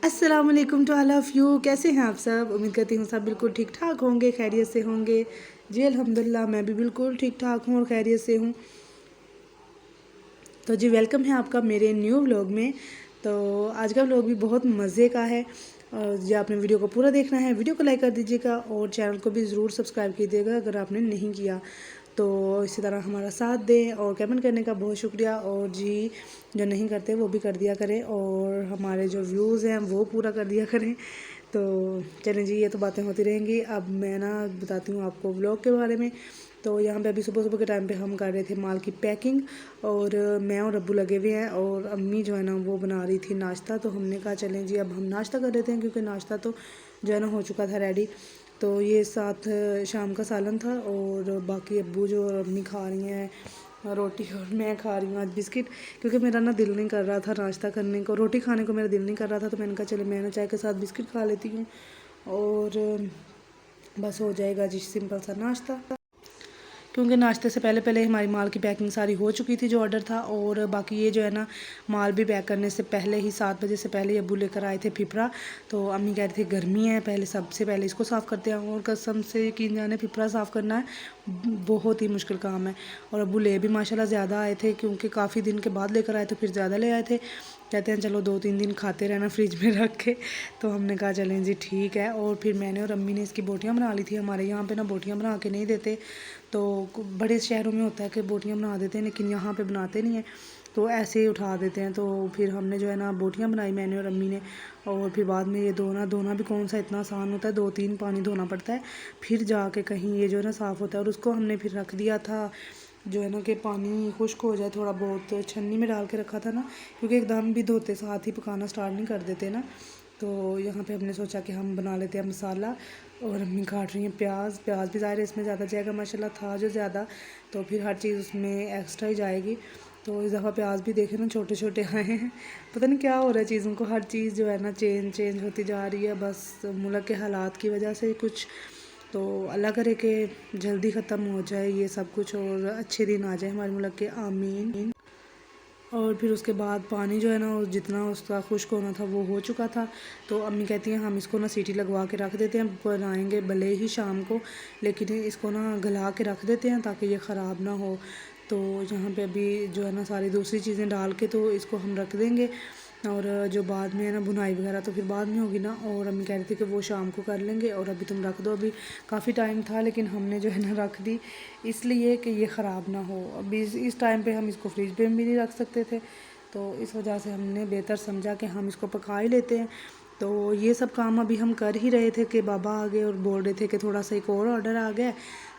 अस्सलाम वालेकुम to all of you. कैसे हैं आप सब? उम्मीद करती हूँ सब बिल्कुल ठीक ठाक होंगे, खैरियत से होंगे। जी अल्हम्दुलिल्लाह, मैं भी बिल्कुल ठीक ठाक हूँ और खैरियत से हूँ। तो जी वेलकम है आपका मेरे न्यू व्लॉग में। तो आज का व्लॉग भी बहुत मज़े का है और जी आपने वीडियो को पूरा देखना है, वीडियो को लाइक कर दीजिएगा और चैनल को भी ज़रूर सब्सक्राइब कीजिएगा अगर आपने नहीं किया। तो इसी तरह हमारा साथ दें और कमेंट करने का बहुत शुक्रिया। और जी जो नहीं करते वो भी कर दिया करें और हमारे जो व्यूज़ हैं वो पूरा कर दिया करें। तो चलें जी, ये तो बातें होती रहेंगी। अब मैं ना बताती हूँ आपको व्लॉग के बारे में। तो यहाँ पे अभी सुबह सुबह के टाइम पे हम कर रहे थे माल की पैकिंग और मैं और अब्बू लगे हुए हैं और अम्मी जो है ना वो बना रही थी नाश्ता। तो हमने कहा चलें जी अब हम नाश्ता कर लेते हैं क्योंकि नाश्ता तो जो है ना हो चुका था रेडी। तो ये साथ शाम का सालन था और बाकी अब्बू जो और अम्मी खा रही हैं रोटी और मैं खा रही हूँ आज बिस्किट, क्योंकि मेरा ना दिल नहीं कर रहा था नाश्ता करने को, रोटी खाने को मेरा दिल नहीं कर रहा था। तो मैंने कहा चले मैं ना चाय के साथ बिस्किट खा लेती हूँ और बस हो जाएगा जी सिंपल सा नाश्ता। क्योंकि नाश्ते से पहले पहले हमारी माल की पैकिंग सारी हो चुकी थी जो ऑर्डर था। और बाकी ये जो है ना माल भी पैक करने से पहले ही 7 बजे से पहले अब्बू लेकर आए थे पिपरा। तो अम्मी कह रही थी गर्मी है, पहले सबसे पहले इसको साफ़ करते हैं। और कसम से यकीन जाने पिपरा साफ़ करना है बहुत ही मुश्किल काम है। और अब्बू ले भी माशाल्लाह ज़्यादा आए थे क्योंकि काफ़ी दिन के बाद लेकर आए तो फिर ज़्यादा ले आए थे। कहते हैं चलो 2-3 दिन खाते रहना फ्रिज में रख के। तो हमने कहा चलें जी ठीक है। और फिर मैंने और अम्मी ने इसकी बोटियाँ बना ली थी। हमारे यहाँ पे ना बोटियाँ बना के नहीं देते, तो बड़े शहरों में होता है कि बोटियाँ बना देते हैं लेकिन यहाँ पे बनाते नहीं हैं, तो ऐसे ही उठा देते हैं। तो फिर हमने जो है ना बोटियाँ बनाई मैंने और अम्मी ने। और फिर बाद में ये धोना भी कौन सा इतना आसान होता है, 2-3 पानी धोना पड़ता है फिर जाके कहीं ये जो है ना साफ़ होता है। और उसको हमने फिर रख दिया था जो है ना कि पानी खुश्क हो जाए थोड़ा बहुत, तो छन्नी में डाल के रखा था ना, क्योंकि एकदम भी धोते साथ ही पकाना स्टार्ट नहीं कर देते ना। तो यहाँ पे हमने सोचा कि हम बना लेते हैं मसाला। और अम्मी काट रही हैं प्याज भी ज़ाहिर है इसमें ज़्यादा जाएगा, माशाल्लाह था जो ज़्यादा, तो फिर हर चीज़ उसमें एक्स्ट्रा ही जाएगी। तो इस दफ़ा प्याज भी देखे ना छोटे छोटे आए हैं। पता नहीं क्या हो रहा है चीज़ों को, हर चीज़ जो है ना चेंज होती जा रही है बस मुल्क के हालात की वजह से कुछ। तो अल्लाह करे कि जल्दी ख़त्म हो जाए ये सब कुछ और अच्छे दिन आ जाए हमारे मुल्क के, आमीन। और फिर उसके बाद पानी जो है ना जितना उसका खुश्क होना था वो हो चुका था। तो अम्मी कहती हैं हम इसको ना सीटी लगवा के रख देते हैं, बनाएंगे भले ही शाम को लेकिन इसको ना गला के रख देते हैं ताकि ये ख़राब ना हो। तो यहाँ पे अभी जो है ना सारी दूसरी चीज़ें डाल के तो इसको हम रख देंगे। और जो बाद में है ना बुनाई वगैरह तो फिर बाद में होगी ना। और अम्मी कह रही थी कि वो शाम को कर लेंगे और अभी तुम रख दो, अभी काफ़ी टाइम था लेकिन हमने जो है ना रख दी इसलिए कि ये ख़राब ना हो। अभी इस टाइम पे हम इसको फ्रिज पे भी नहीं रख सकते थे, तो इस वजह से हमने बेहतर समझा कि हम इसको पका ही लेते हैं। तो ये सब काम अभी हम कर ही रहे थे कि बाबा आ गए और बोल रहे थे कि थोड़ा सा एक और ऑर्डर आ गया,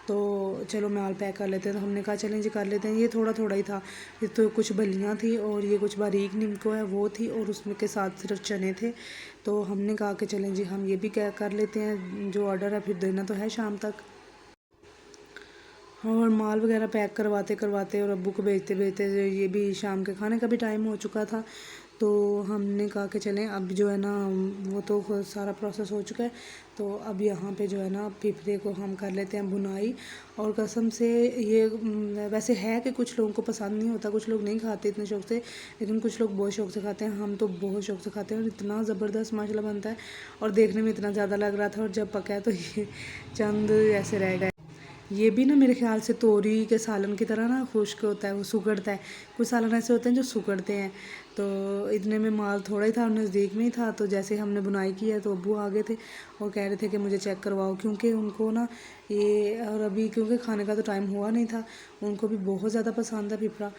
तो चलो माल पैक कर लेते हैं। तो हमने कहा चलें जी कर लेते हैं। ये थोड़ा थोड़ा ही था, ये तो कुछ बलियाँ थी और ये कुछ बारीक नीमको है वो थी और उसमें के साथ सिर्फ चने थे। तो हमने कहा कि चलें जी हम ये भी क्या कर लेते हैं, जो ऑर्डर है फिर देना तो है शाम तक। और माल वगैरह पैक करवाते करवाते और अब्बू को भेजते भेजते ये भी शाम के खाने का भी टाइम हो चुका था। तो हमने कहा कि चलें अब जो है ना वो तो सारा प्रोसेस हो चुका है। तो अब यहाँ पे जो है ना पिपरे को हम कर लेते हैं बुनाई। और कसम से ये वैसे है कि कुछ लोगों को पसंद नहीं होता, कुछ लोग नहीं खाते इतने शौक़ से, लेकिन कुछ लोग बहुत शौक़ से खाते हैं। हम तो बहुत शौक़ से खाते हैं और इतना ज़बरदस्त माशाल्लाह बनता है और देखने में इतना ज़्यादा लग रहा था। और जब पका है तो ये चंद ऐसे रह गए। ये भी ना मेरे ख्याल से तोरी के सालन की तरह ना खुश्क होता है, वो सुगड़ता है। कुछ सालन ऐसे होते हैं जो सुगड़ते हैं। तो इतने में माल थोड़ा ही था और नज़दीक में ही था, तो जैसे हमने बुनाई की है तो अब्बू आ गए थे और कह रहे थे कि मुझे चेक करवाओ, क्योंकि उनको ना ये और अभी क्योंकि खाने का तो टाइम हुआ नहीं था, उनको भी बहुत ज़्यादा पसंद है पिपरा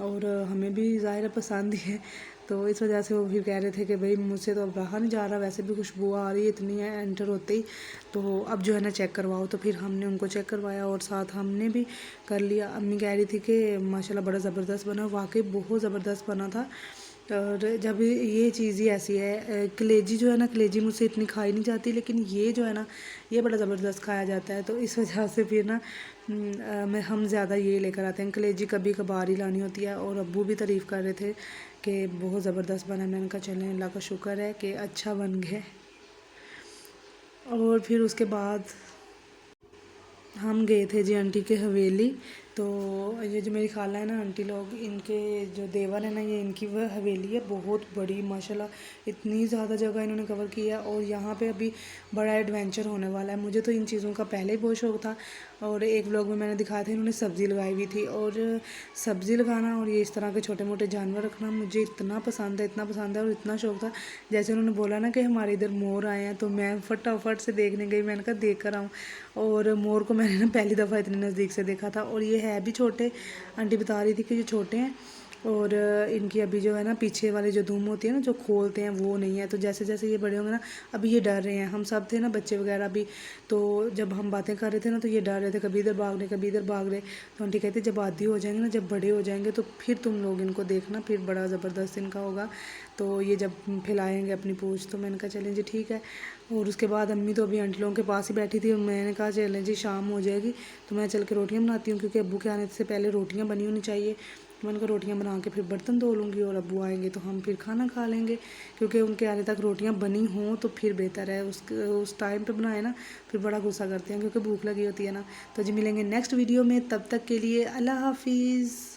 और हमें भी ज़ाहिर है पसंद ही है। तो इस वजह से वो फिर कह रहे थे कि भाई मुझसे तो अब रहा नहीं जा रहा, वैसे भी खुशबू आ रही है इतनी है एंटर होते ही, तो अब जो है ना चेक करवाओ। तो फिर हमने उनको चेक करवाया और साथ हमने भी कर लिया। अम्मी कह रही थी कि माशाल्लाह बड़ा ज़बरदस्त बना, वाकई बहुत ज़बरदस्त बना था। और जब ये चीज़ ही ऐसी है, कलेजी जो है ना, कलेजी मुझसे इतनी खाई नहीं जाती लेकिन ये जो है ना ये बड़ा ज़बरदस्त खाया जाता है। तो इस वजह से फिर ना मैं हम ज़्यादा ये लेकर आते हैं, कलेजी कभी कभार ही लानी होती है। और अब्बू भी तारीफ़ कर रहे थे कि बहुत ज़बरदस्त बना। मैंने कहा चलें अल्लाह का शुक्र है कि अच्छा बन गया। और फिर उसके बाद हम गए थे जी आंटी के हवेली। तो ये जो मेरी खाला है ना, आंटी लोग, इनके जो देवर है ना, ये इनकी वह हवेली है, बहुत बड़ी माशाल्लाह। इतनी ज़्यादा जगह इन्होंने कवर किया और यहाँ पे अभी बड़ा एडवेंचर होने वाला है। मुझे तो इन चीज़ों का पहले ही बहुत शौक था और एक व्लॉग में मैंने दिखाया था, इन्होंने सब्ज़ी लगाई हुई थी। और सब्ज़ी लगाना और ये इस तरह के छोटे मोटे जानवर रखना मुझे इतना पसंद है, इतना पसंद है और इतना शौक था। जैसे उन्होंने बोला ना कि हमारे इधर मोर आए हैं, तो मैं फटाफट से देखने गई। मैंने कहा देख कर आऊँ। और मोर को मैंने ना पहली दफ़ा इतने नज़दीक से देखा था। और ये है भी छोटे, आंटी बता रही थी कि ये छोटे हैं और इनकी अभी जो है ना पीछे वाली जो दुम होती है ना, जो खोलते हैं, वो नहीं है। तो जैसे जैसे ये बड़े होंगे ना, अभी ये डर रहे हैं। हम सब थे ना बच्चे वगैरह भी, तो जब हम बातें कर रहे थे ना, तो ये डर रहे थे, कभी इधर भाग रहे, कभी इधर भाग रहे। तो आंटी कहती जब आदी हो जाएंगे ना, जब बड़े हो जाएंगे, तो फिर तुम लोग इनको देखना, फिर बड़ा ज़बरदस्त इनका होगा। तो ये जब फैलाएंगे अपनी पूँछ। तो मैंने कहा चलें जी ठीक है। और उसके बाद अम्मी तो अभी आंटी लोगों के पास ही बैठी थी। मैंने कहा चलें जी शाम हो जाएगी तो मैं चल के रोटियाँ बनाती हूँ, क्योंकि अब्बू के आने से पहले रोटियाँ बनी होनी चाहिए। मैंने कहा रोटियाँ बना के फिर बर्तन धो लूँगी और अब्बू आएंगे तो हम फिर खाना खा लेंगे, क्योंकि उनके आने तक रोटियाँ बनी हों तो फिर बेहतर है। उस टाइम पे बनाए ना, फिर बड़ा गुस्सा करते हैं, क्योंकि भूख लगी होती है ना। तो जी मिलेंगे नेक्स्ट वीडियो में, तब तक के लिए अल्लाह हाफिज़।